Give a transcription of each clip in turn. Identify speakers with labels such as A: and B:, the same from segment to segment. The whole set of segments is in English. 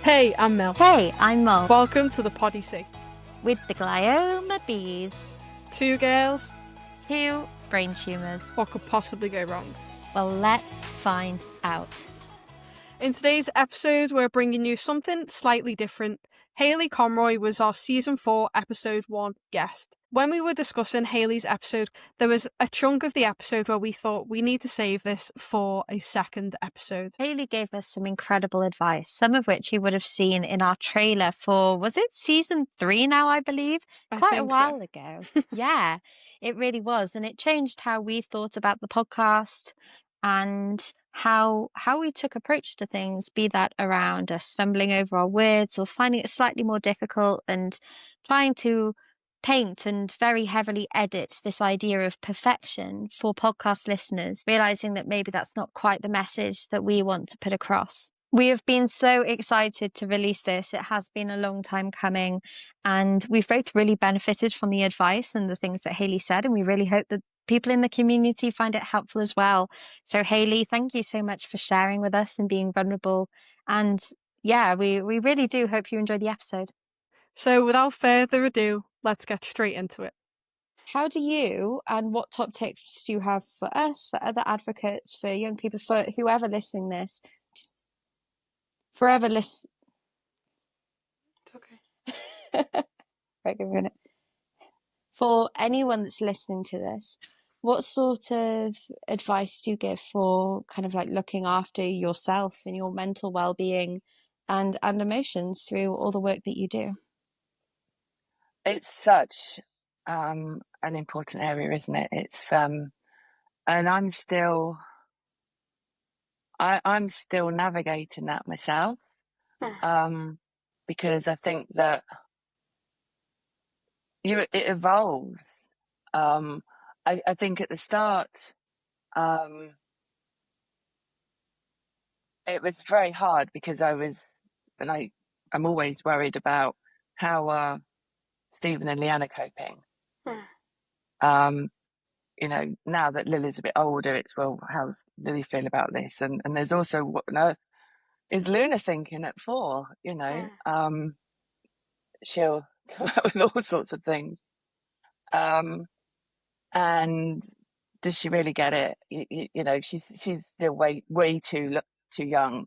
A: Hey, I'm Mel.
B: Hey, I'm Mol.
A: Welcome to the Podyssey.
B: With the GlioBabes.
A: 2 girls.
B: 2 brain tumours.
A: What could possibly go wrong?
B: Well, let's find out.
A: In today's episode, we're bringing you something slightly different. Hayley Conroy was our Season 4, Episode 1 guest. When we were discussing Hayley's episode, there was a chunk of the episode where we thought we need to save this for a second episode.
B: Hayley gave us some incredible advice, some of which you would have seen in our trailer for, was it Season 3 now, I believe? Quite a while ago. Yeah, it really was. And it changed how we thought about the podcast and how we took approach to things, be that around us stumbling over our words or finding it slightly more difficult and trying to paint and very heavily edit this idea of perfection for podcast listeners, realizing that maybe that's not quite the message that we want to put across. We have been so excited to release this. It has been a long time coming, and we've both really benefited from the advice and the things that Hayley said, and we really hope that people in the community find it helpful as well. So Hayley, thank you so much for sharing with us and being vulnerable. And yeah, we really do hope you enjoy the episode.
A: So without further ado, let's get straight into it.
B: How do you, and what top tips do you have for us, for other advocates, for young people, for whoever listening this, forever listen?
A: It's okay.
B: Right, give me a minute. For anyone that's listening to this, what sort of advice do you give for kind of like looking after yourself and your mental well-being and emotions through all the work that you do?
C: It's such an important area, isn't it? It's and I'm still navigating that myself, because I think that it evolves. I think at the start, it was very hard because I'm always worried about how Stephen and Leanne are coping. You know, now that Lily's a bit older, it's, well, how's Lily feel about this? And there's also, what on earth is Luna thinking at 4? You know, she'll come out with all sorts of things. And does she really get it? You know, she's still way too young.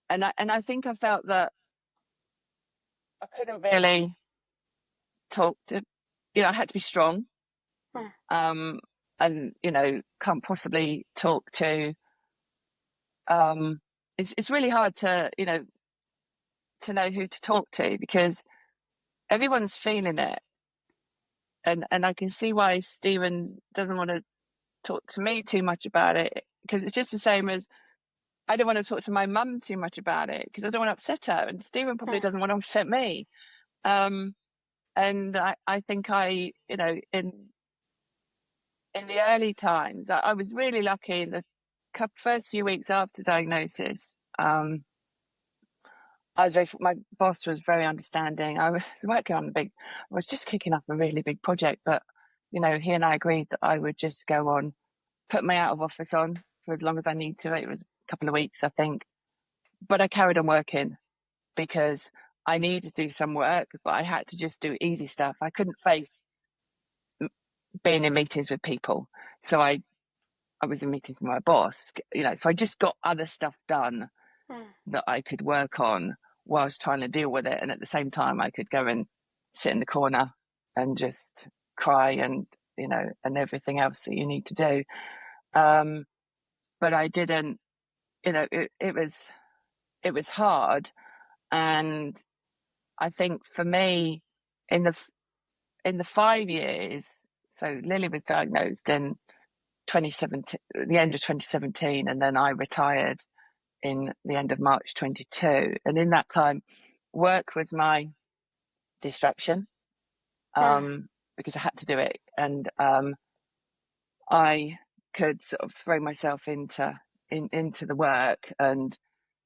C: And I think I felt that I couldn't really talk to, you know, I had to be strong. And, you know, can't possibly talk to, it's really hard to, you know, to know who to talk to because everyone's feeling it. And I can see why Stephen doesn't want to talk to me too much about it, because it's just the same as I don't want to talk to my mum too much about it because I don't want to upset her, and Stephen probably doesn't want to upset me. And I think you know, in the early times, I was really lucky in the first few weeks after diagnosis. My boss was very understanding. I was working on I was just kicking up a really big project, but, you know, he and I agreed that I would just go on, put my out of office on for as long as I need to. It was a couple of weeks, I think. But I carried on working because I needed to do some work, but I had to just do easy stuff. I couldn't face being in meetings with people. So I was in meetings with my boss, you know, so I just got other stuff done that I could work on whilst trying to deal with it. And at the same time, I could go and sit in the corner and just cry and, you know, and everything else that you need to do. But I didn't, you know, it was hard. And I think for me, in the 5 years, so Lily was diagnosed in 2017, the end of 2017, and then I retired in the end of March 22. And in that time, work was my distraction, because I had to do it. And I could sort of throw myself into the work and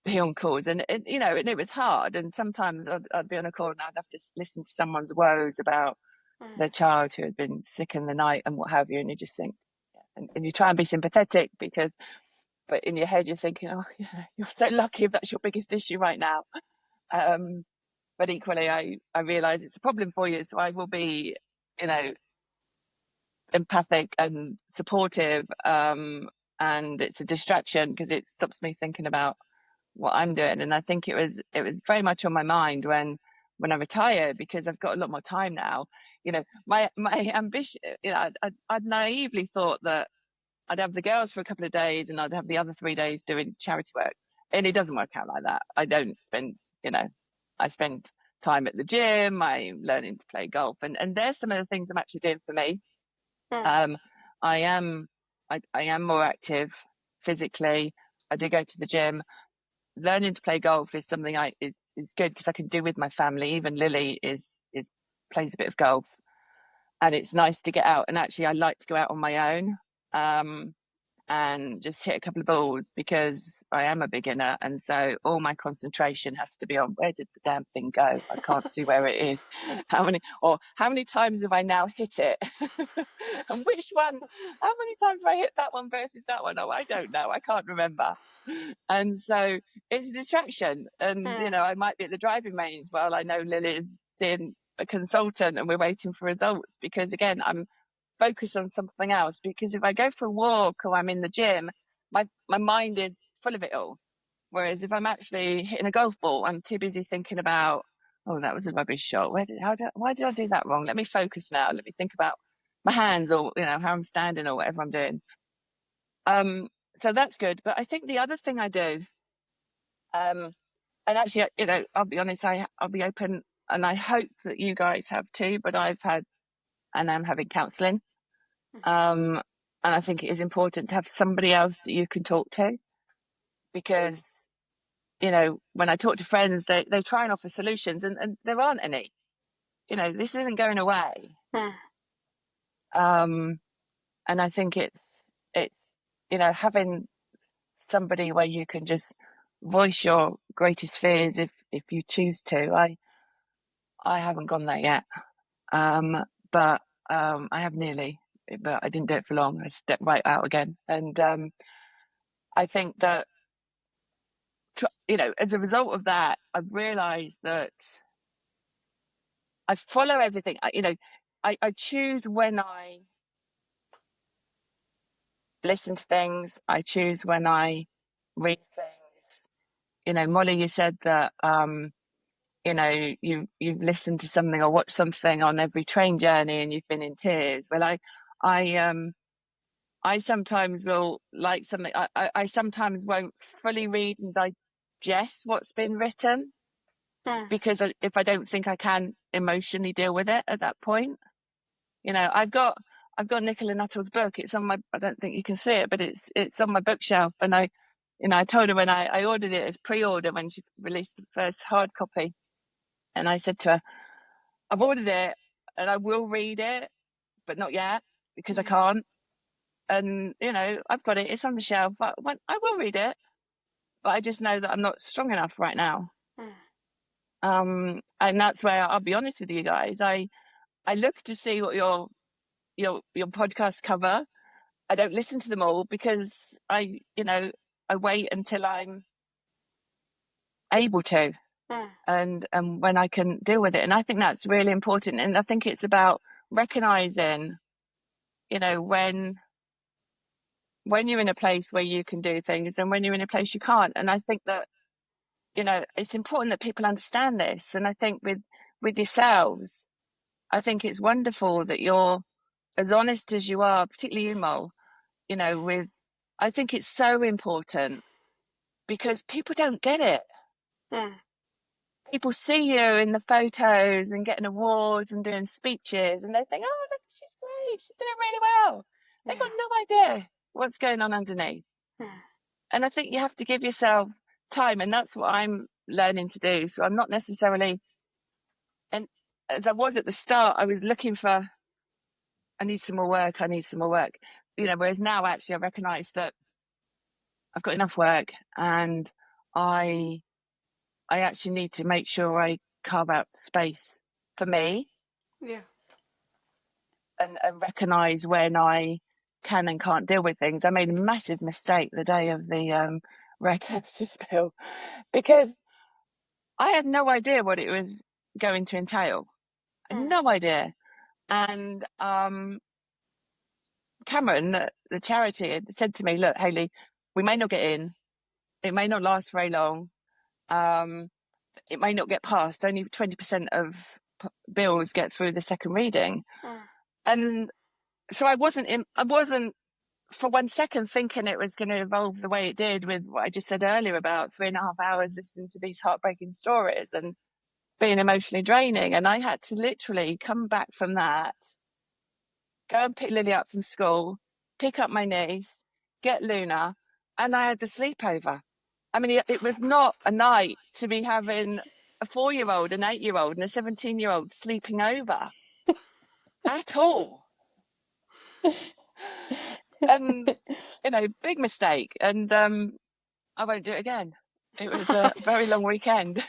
C: be on calls. And you know, and it was hard. And sometimes I'd be on a call and I'd have to listen to someone's woes about their child who had been sick in the night and what have you. And you just think, and you try and be sympathetic but in your head you're thinking, oh, yeah, you're so lucky if that's your biggest issue right now. But equally, I realise it's a problem for you, so I will be, empathic and supportive, and it's a distraction because it stops me thinking about what I'm doing. And I think it was very much on my mind when I retired, because I've got a lot more time now. My ambition, I'd naively thought that I'd have the girls for a couple of days and I'd have the other 3 days doing charity work. And it doesn't work out like that. I don't spend, I spend time at the gym, I'm learning to play golf, and there's some of the things I'm actually doing for me. I am more active physically. I do go to the gym. Learning to play golf is something is good because I can do with my family. Even Lily plays a bit of golf, and it's nice to get out. And actually, I like to go out on my own. And just hit a couple of balls, because I am a beginner, and so all my concentration has to be on, where did the damn thing go? I can't see where it is. How many times have I now hit it? And which one? How many times have I hit that one versus that one? Oh, I don't know. I can't remember. And so it's a distraction. And I might be at the driving range while I know Lily is seeing a consultant and we're waiting for results, because again, I'm focus on something else. Because if I go for a walk or I'm in the gym, my mind is full of it all. Whereas if I'm actually hitting a golf ball, I'm too busy thinking about, oh, that was a rubbish shot. Why did I do that wrong? Let me focus now. Let me think about my hands, or how I'm standing, or whatever I'm doing. So that's good. But I think the other thing I do, and actually, I'll be honest, I'll be open, and I hope that you guys have too. But I've had, and I'm having counselling. And I think it is important to have somebody else that you can talk to, because, when I talk to friends, they try and offer solutions, and there aren't any. This isn't going away. And I think it's having somebody where you can just voice your greatest fears if you choose to. I haven't gone there yet, but I have nearly. But I didn't do it for long. I stepped right out again. And I think that, as a result of that, I've realised that I follow everything. I choose when I listen to things. I choose when I read things. Molly, you said that, you've listened to something or watched something on every train journey and you've been in tears. Well, I sometimes will like something. I sometimes won't fully read and digest what's been written, because if I don't think I can emotionally deal with it at that point. I've got Nicola Nuttall's book. It's on my, I don't think you can see it, but it's on my bookshelf. And I told her when I ordered it as pre-order when she released the first hard copy, and I said to her, I've ordered it and I will read it, but not yet, because I can't. And I've got it. It's on the shelf. But I will read it, but I just know that I'm not strong enough right now. And that's where I'll be honest with you guys. I look to see what your podcasts cover. I don't listen to them all, because I wait until I'm able to, and when I can deal with it. And I think that's really important. And I think it's about recognizing, when you're in a place where you can do things and when you're in a place you can't. And I think that, it's important that people understand this. And I think with yourselves, I think it's wonderful that you're as honest as you are, particularly you, Mol, I think it's so important, because people don't get it. People see you in the photos and getting awards and doing speeches, and they think, oh, look, she's great, she's doing really well. They've got no idea what's going on underneath. And I think you have to give yourself time, and that's what I'm learning to do. So I'm not necessarily, and as I was at the start, I was looking for, I need some more work, whereas now actually I recognise that I've got enough work, and I actually need to make sure I carve out space for me. And recognise when I can and can't deal with things. I made a massive mistake the day of the red spill, because I had no idea what it was going to entail. No idea. And Cameron, the charity, had said to me, look, Hayley, we may not get in. It may not last very long. It may not get passed. Only 20% of bills get through the second reading. And so I wasn't for 1 second thinking it was going to evolve the way it did with what I just said earlier about 3.5 hours listening to these heartbreaking stories and being emotionally draining. And I had to literally come back from that, go and pick Lily up from school, pick up my niece, get Luna, and I had the sleepover. I mean, it was not a night to be having a 4-year-old, an 8-year-old, and a 17-year-old sleeping over at all. And, big mistake. And I won't do it again. It was a very long weekend.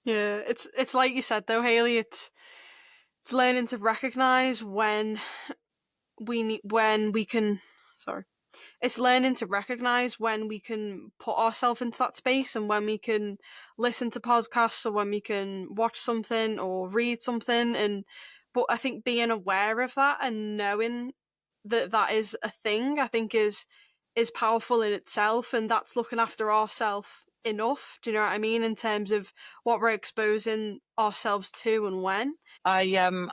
A: Yeah, it's like you said though, Hayley. It's learning to recognize when we can. Sorry. It's learning to recognize when we can put ourselves into that space and when we can listen to podcasts or when we can watch something or read something. But I think being aware of that and knowing that is a thing, I think is powerful in itself, and that's looking after ourselves enough. Do you know what I mean? In terms of what we're exposing ourselves to and when.
C: I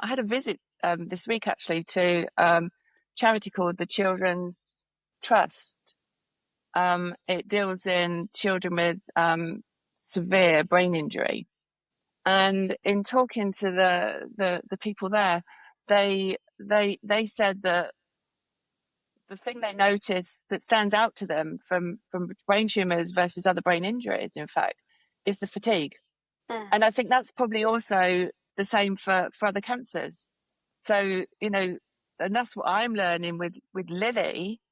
C: had a visit this week actually to charity called the Children's Trust. It deals in children with severe brain injury, and in talking to the people there, they said that the thing they notice that stands out to them from brain tumours versus other brain injuries, in fact, is the fatigue. And I think that's probably also the same for other cancers. So, and that's what I'm learning with Lily,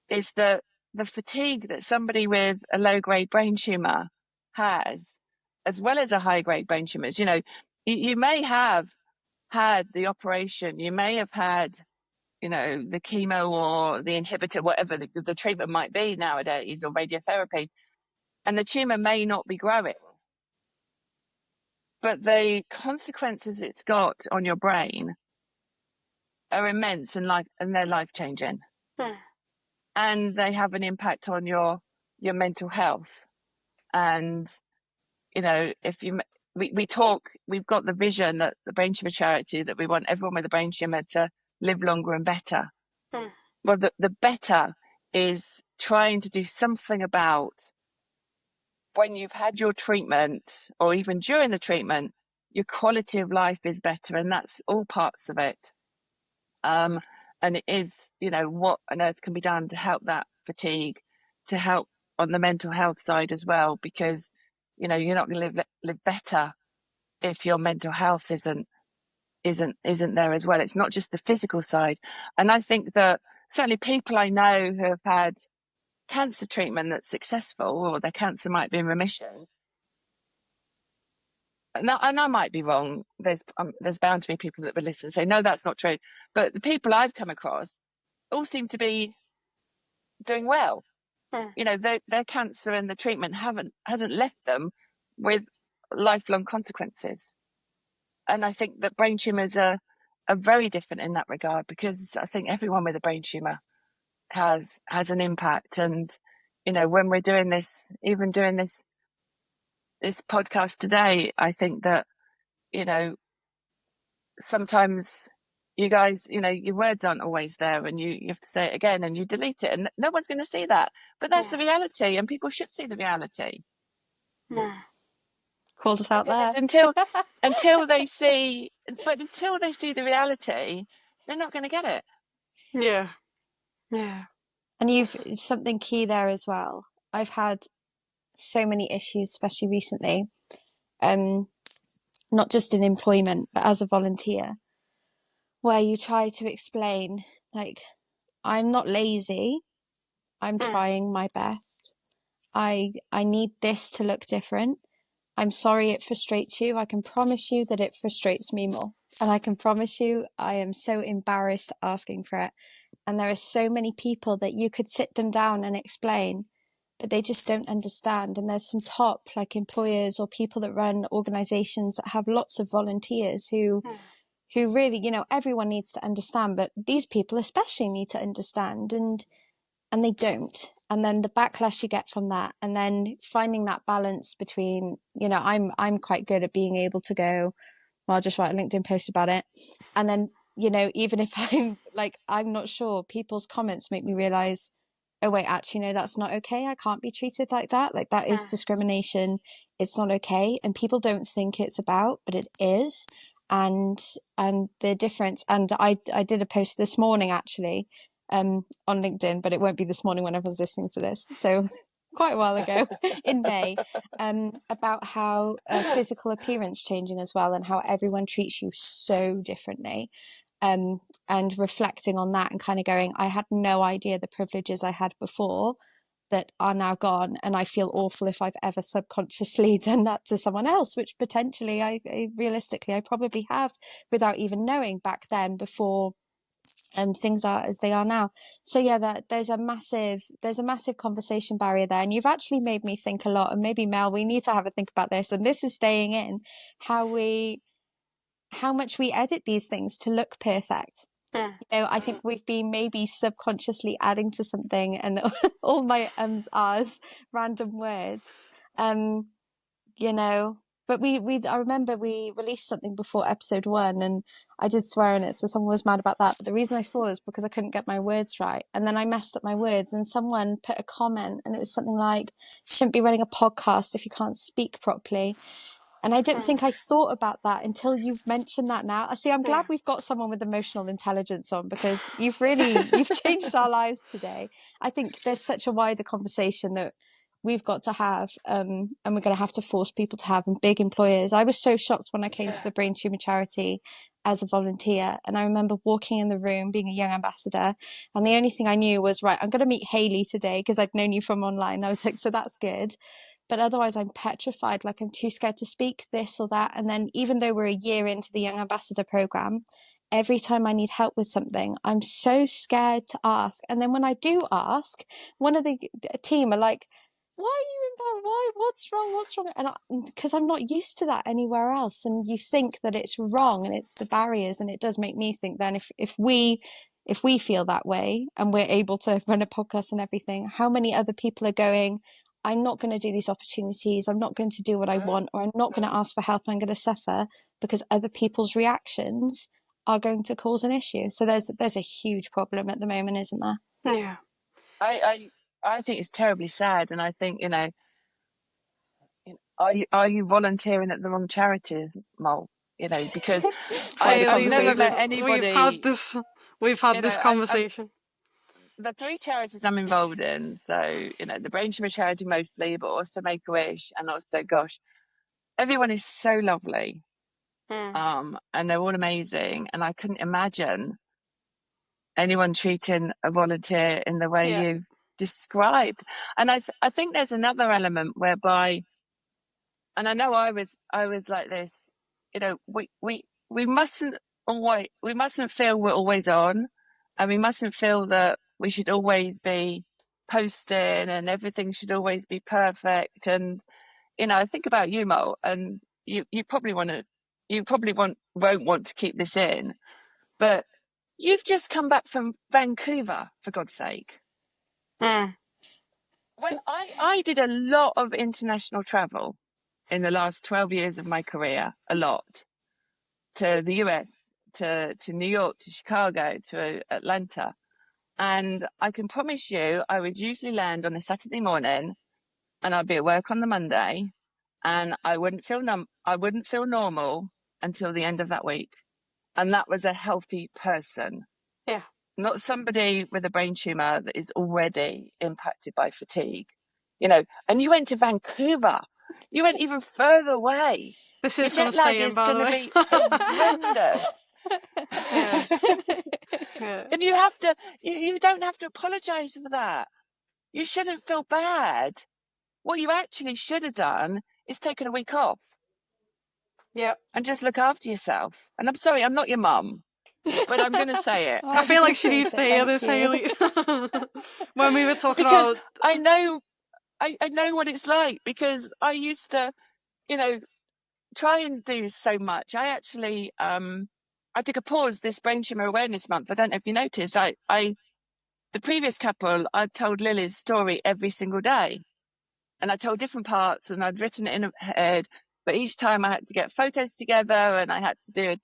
C: is that the fatigue that somebody with a low-grade brain tumour has, as well as a high-grade brain tumours, you may have had the operation, you may have had, the chemo or the inhibitor, whatever the treatment might be nowadays, or radiotherapy, and the tumour may not be growing. But the consequences it's got on your brain are immense and they're life-changing. And they have an impact on your mental health. And, we've got the vision that the brain tumour charity, that we want everyone with a brain tumour to live longer and better. Well, the better is trying to do something about when you've had your treatment, or even during the treatment, your quality of life is better, and that's all parts of it. And it is, what on earth can be done to help that fatigue, to help on the mental health side as well, because, you're not going to live better if your mental health isn't there as well. It's not just the physical side. And I think that certainly people I know who have had cancer treatment that's successful, or their cancer might be in remission. And I might be wrong. There's bound to be people that will listen and say, no, that's not true. But the people I've come across all seem to be doing well. Their cancer and the treatment hasn't left them with lifelong consequences. And I think that brain tumours are very different in that regard, because I think everyone with a brain tumour has an impact. And, when we're doing this podcast today, I think that, sometimes you guys, your words aren't always there, and you have to say it again, and you delete it, and no one's going to see that. But that's the reality, and people should see the reality.
B: Called us out there.
C: Until they see the reality, they're not going to get it.
A: Yeah.
B: And you've something key there as well. I've had so many issues, especially recently, not just in employment, but as a volunteer, where you try to explain, like, I'm not lazy, I'm trying my best. I need this to look different. I'm sorry it frustrates you. I can promise you that it frustrates me more. And I can promise you I am so embarrassed asking for it. And there are so many people that you could sit them down and explain, but they just don't understand. And there's some top like employers or people that run organizations that have lots of volunteers who really, you know, everyone needs to understand, but these people especially need to understand, and they don't. And then the backlash you get from that, and then finding that balance between, you know, I'm quite good at being able to go, well, I'll just write a LinkedIn post about it. And then, you know, even if I'm like, I'm not sure, people's comments make me realize, oh wait, actually, no, that's not okay. I can't be treated like that. Like, that is discrimination. It's not okay. And people don't think it's about, but it is. And the difference. And I did a post this morning, actually, on LinkedIn, but it won't be this morning when everyone's listening to this. So quite a while ago in May, about how physical appearance changing as well, and how everyone treats you so differently. And reflecting on that and kind of going, I had no idea the privileges I had before that are now gone, and I feel awful if I've ever subconsciously done that to someone else, which potentially I realistically I probably have without even knowing back then, before things are as they are now. So yeah, that there's a massive conversation barrier there, and you've actually made me think a lot. And maybe, Mel, we need to have a think about this, and this is staying in, how much we edit these things to look perfect. You know, I think we've been maybe subconsciously adding to something, and all my ahs, random words, you know. But I remember we released something before episode 1, and I did swear in it, so someone was mad about that. But the reason I saw it was because I couldn't get my words right, and then I messed up my words, and someone put a comment, and it was something like, "You shouldn't be running a podcast if you can't speak properly." And I don't think I thought about that until you've mentioned that now. I see, I'm glad we've got someone with emotional intelligence on, because you've changed our lives today. I think there's such a wider conversation that we've got to have, and we're going to have to force people to have, and big employers. I was so shocked when I came to the brain tumour charity as a volunteer, and I remember walking in the room being a young ambassador, and the only thing I knew was, right, I'm going to meet Hayley today because I'd known you from online. I was like, so that's good. But otherwise I'm petrified, like I'm too scared to speak this or that. And then even though we're a year into the Young Ambassador program, every time I need help with something, I'm so scared to ask. And then when I do ask, one of the team are like, why are you embarrassed? Why? What's wrong? And because I'm not used to that anywhere else. And you think that it's wrong, and it's the barriers. And it does make me think then, if we feel that way and we're able to run a podcast and everything, how many other people are going, I'm not going to do these opportunities, I'm not going to do what I want, or I'm not going to ask for help, I'm going to suffer because other people's reactions are going to cause an issue. So there's a huge problem at the moment, isn't there?
A: Yeah.
C: I think it's terribly sad, and I think, you know, are you volunteering at the wrong charities, Mol? You know, because
A: Hayley,
C: never
A: met anybody. We've had this conversation.
C: The 3 charities I'm involved in, so, you know, the Brain Tumour charity mostly, but also Make-A-Wish, and also, gosh, everyone is so lovely, and they're all amazing, and I couldn't imagine anyone treating a volunteer in the way you described. And I think there's another element whereby, and I know I was like this, you know, we mustn't feel we're always on, and we mustn't feel that we should always be posting and everything should always be perfect. And, you know, I think about you, Mo, and you probably won't want to keep this in, but you've just come back from Vancouver, for God's sake. When I did a lot of international travel in the last 12 years of my career, a lot, to the US, to New York, to Chicago, to Atlanta. And I can promise you, I would usually land on a Saturday morning, and I'd be at work on the Monday, and I wouldn't feel normal until the end of that week. And that was a healthy person.
A: Yeah.
C: Not somebody with a brain tumour that is already impacted by fatigue. You know, and you went to Vancouver. You went even further away.
A: This is going to stay in, by the way.
C: Be horrendous.
A: Yeah.
C: And you don't have to apologise for that. You shouldn't feel bad. What you actually should have done is taken a week off.
A: Yeah.
C: And just look after yourself. And I'm sorry, I'm not your mum, but I'm going to say it.
A: I feel like she needs to hear this, Hayley. When we were talking
C: because
A: about...
C: I know I know what it's like, because I used to, you know, try and do so much. I actually, I took a pause this Brain Tumour Awareness Month. I don't know if you noticed. The previous couple, I told Lily's story every single day, and I told different parts, and I'd written it in a head. But each time I had to get photos together, and I had to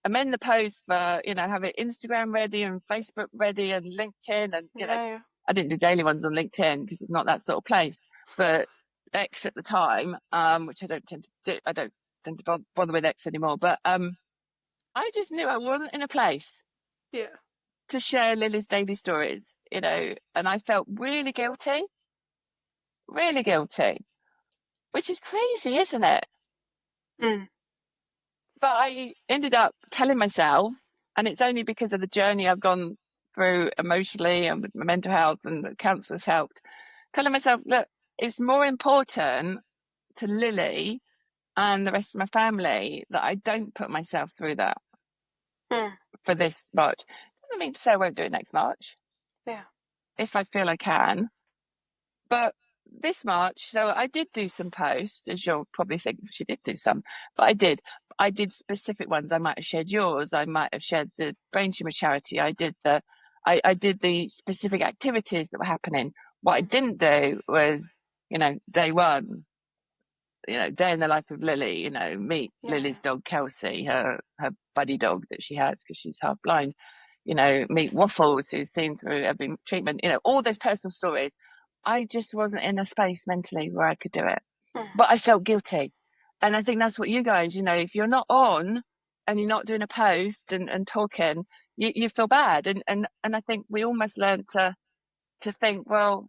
C: amend the post for, have it Instagram ready and Facebook ready and LinkedIn, and I didn't do daily ones on LinkedIn because it's not that sort of place. But X at the time, which I don't tend to do. I don't tend to bother with X anymore. But I just knew I wasn't in a place to share Lily's daily stories, and I felt really guilty, which is crazy, isn't it?
A: Mm.
C: But I ended up telling myself, and it's only because of the journey I've gone through emotionally and with my mental health, and the counsellors helped, telling myself, look, it's more important to Lily and the rest of my family that I don't put myself through that for this March. Doesn't mean to say I won't do it next March.
A: Yeah.
C: If I feel I can. But this March, so I did do some posts, as you'll probably think she did do some, but I did specific ones. I might have shared yours. I might have shared the Brain Tumour charity. I did the specific activities that were happening. What I didn't do was, day one, day in the life of Lily, meet Lily's dog, Kelsey, her buddy dog that she has because she's half blind, meet Waffles, who's seen through every treatment, all those personal stories. I just wasn't in a space mentally where I could do it, but I felt guilty. And I think that's what you guys, if you're not on and you're not doing a post and talking, you feel bad. And I think we almost learn to think, well,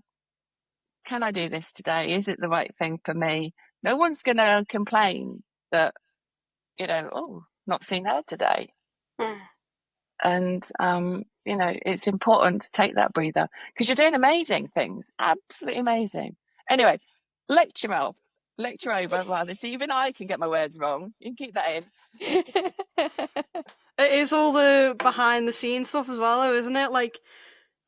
C: can I do this today? Is it the right thing for me? No one's going to complain that, not seen her today. And, it's important to take that breather because you're doing amazing things. Absolutely amazing. Anyway, lecture over rather. So even I can get my words wrong. You can keep that in.
A: It is all the behind the scenes stuff as well, though, isn't it? Like,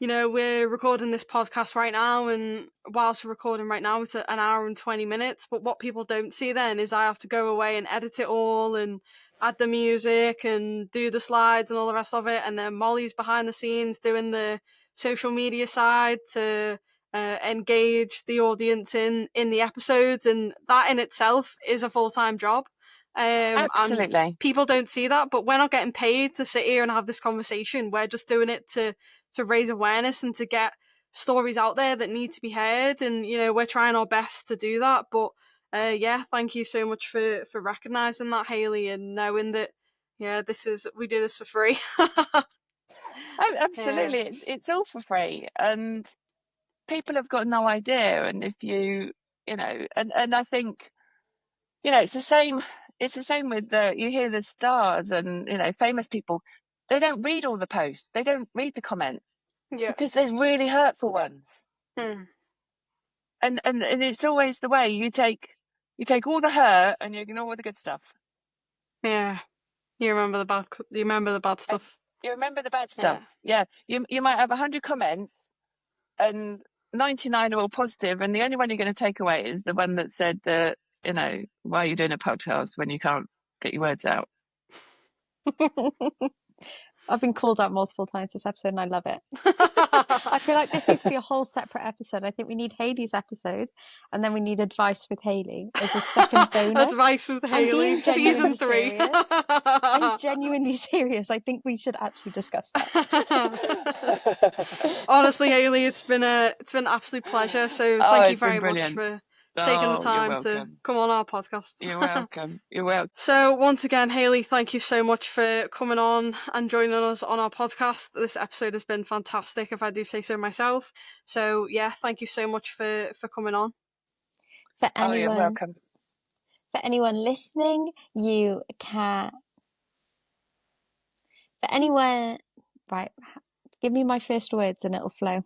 A: we're recording this podcast right now, and whilst we're recording right now, it's an hour and 20 minutes. But what people don't see then is I have to go away and edit it all and add the music and do the slides and all the rest of it. And then Molly's behind the scenes doing the social media side to engage the audience in the episodes. And that in itself is a full-time job.
C: Absolutely.
A: And people don't see that, but we're not getting paid to sit here and have this conversation. We're just doing it to raise awareness and to get stories out there that need to be heard. And, we're trying our best to do that. But thank you so much for recognising that, Hayley, and knowing that, we do this for free.
C: Absolutely. Yeah. It's all for free. And people have got no idea. And if you, and I think, it's the same with you hear the stars and, famous people, they don't read all the posts. They don't read the comments. Yeah. Because there's really hurtful ones. And it's always the way you take all the hurt and you ignore all the good stuff.
A: Yeah. You remember the bad stuff.
C: You remember the bad stuff. Yeah. You might have 100 comments and 99 are all positive, and the only one you're going to take away is the one that said that, why are you doing a podcast when you can't get your words out?
B: I've been called out multiple times this episode and I love it. I feel like this needs to be a whole separate episode. I think we need Hayley's episode and then we need advice with Hayley as a second bonus.
A: Advice with Hayley, season 3.
B: I'm genuinely serious. I think we should actually discuss
A: that. Honestly, Hayley, it's been an absolute pleasure. So thank you very much for taking the time to come on our podcast.
C: You're welcome. You're welcome.
A: So once again, Hayley, thank you so much for coming on and joining us on our podcast. This episode has been fantastic, if I do say so myself. So thank you so much for coming on.
B: For anyone,
C: you're welcome.
B: For anyone listening, you can. For anyone, right? Give me my first words and it'll flow.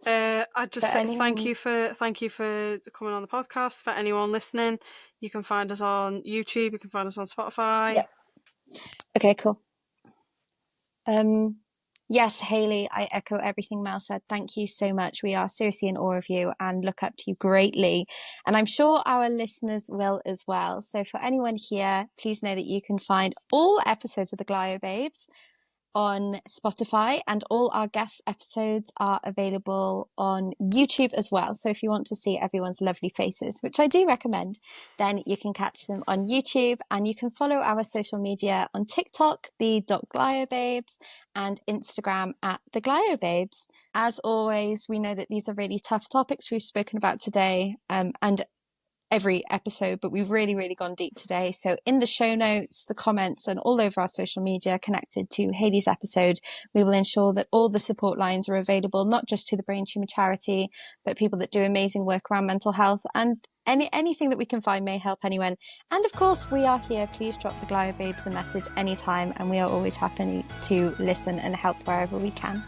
A: I'd just say thank you for coming on the podcast. For anyone listening, you can find us on YouTube, you can find us on Spotify.
B: Yeah. Okay, cool. Yes, Hayley, I echo everything Mel said. Thank you so much. We are seriously in awe of you and look up to you greatly. And I'm sure our listeners will as well. So for anyone here, please know that you can find all episodes of the GlioBabes on Spotify, and all our guest episodes are available on YouTube as well. So if you want to see everyone's lovely faces, which I do recommend, then you can catch them on YouTube, and you can follow our social media on TikTok, the .GlioBabes, and Instagram at the GlioBabes. As always, we know that these are really tough topics we've spoken about today, and every episode, but we've really gone deep today. So in the show notes, the comments, and all over our social media connected to Hayley's episode, we will ensure that all the support lines are available, not just to the Brain Tumour charity, but people that do amazing work around mental health, and anything that we can find may help anyone. And of course, we are here. Please drop the GlioBabes a message anytime, and we are always happy to listen and help wherever we can.